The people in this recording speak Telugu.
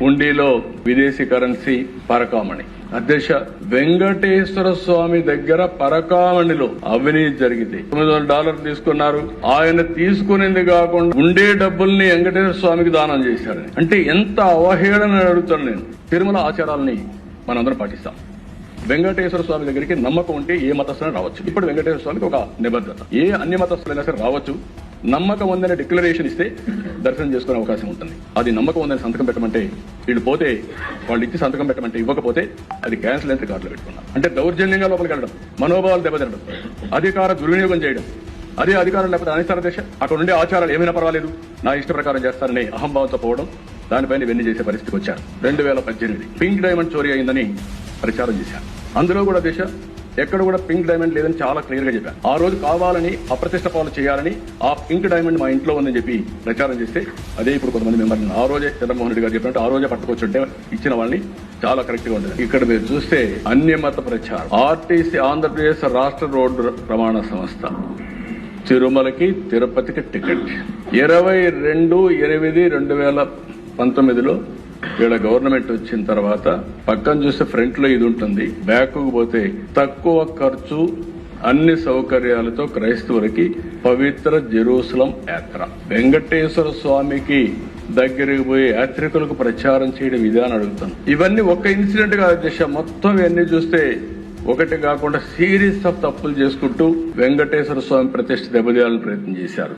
హుండీలో విదేశీ కరెన్సీ పరకామణి. అధ్యక్ష, వెంకటేశ్వర స్వామి దగ్గర పరకామణిలో అవినీతి జరిగింది. $900 తీసుకున్నారు. ఆయన తీసుకునేది కాకుండా ఉండే డబ్బుల్ని వెంకటేశ్వర స్వామికి దానం చేశారని అంటే ఎంత అవహేళన అడుగుతాను నేను. తిరుమల ఆచారాలని మనందరం పాటిస్తాం. వెంకటేశ్వర స్వామి దగ్గరికి నమ్మకం ఉంటే ఏ మతస్థులైనా రావచ్చు. ఇప్పుడు వెంకటేశ్వర స్వామికి ఒక నిబద్ధత, ఏ అన్ని మతస్థులైనా సరే రావచ్చు. నమ్మకం ఉందని డిక్లరేషన్ ఇస్తే దర్శనం చేసుకునే అవకాశం ఉంటుంది. అది నమ్మకం ఉందని సంతకం పెట్టమంటే వీళ్ళు పోతే, వాళ్ళు ఇచ్చి సంతకం పెట్టమంటే ఇవ్వకపోతే అది క్యాన్సిల్ అయితే కార్డులో పెట్టుకున్నారు. అంటే దౌర్జన్యంగా లోపలికి వెళ్ళడం, మనోభావాలు దెబ్బతినడం, అధికార దుర్వినియోగం చేయడం. అదే అధికారం లేకపోతే అనిస్తారు దేశ అక్కడ ఉండే ఆచారాలు ఏమైనా పర్వాలేదు, నా ఇష్ట ప్రకారం చేస్తారని అహంభావంతో పోవడం, దానిపైన ఇవన్నీ చేసే పరిస్థితికి వచ్చారు. 2018 పింక్ డైమండ్ చోరీ అయిందని ప్రచారం చేశారు. అందులో కూడా దేశ ఎక్కడ కూడా పింక్ డైమండ్ లేదని చాలా క్లియర్ గా చెప్పారు. ఆ రోజు కావాలని అప్రతిష్ట పాలు చేయాలని ఆ పింక్ డైమండ్ మా ఇంట్లో ఉందని చెప్పి ప్రచారం చేస్తే అదే ఇప్పుడు కొంతమంది మెంబర్లు ఆ రోజే చంద్రమోహన్ రెడ్డి గారు చెప్పినట్టు ఆ రోజే పట్టుకొచ్చుంటే ఇచ్చిన వాళ్ళని చాలా కరెక్ట్ గా ఉండేది. ఇక్కడ మీరు చూస్తే అన్య మత ప్రచారం. ఆర్టీసీ ఆంధ్రప్రదేశ్ రాష్ట్ర రోడ్డు రవాణా సంస్థ తిరుమలకి తిరుపతికి టికెట్ 22/8/2019లో ఇక్కడ గవర్నమెంట్ వచ్చిన తర్వాత పక్కన చూస్తే ఫ్రంట్ లో ఇది ఉంటుంది, బ్యాక్ కు పోతే తక్కువ ఖర్చు అన్ని సౌకర్యాలతో క్రైస్తవులకి పవిత్ర జెరూసలం యాత్ర. వెంకటేశ్వర స్వామికి దగ్గరికి పోయి యాత్రికులకు ప్రచారం చేయడం ఇదే అని అడుగుతాను. ఇవన్నీ ఒక్క ఇన్సిడెంట్ గా దిశ మొత్తం ఇవన్నీ చూస్తే ఒకటి కాకుండా సిరీస్ ఆఫ్ తప్పులు చేసుకుంటూ వెంకటేశ్వర స్వామి ప్రతిష్ఠ దెబ్బతీయాలని ప్రయత్నం చేశారు.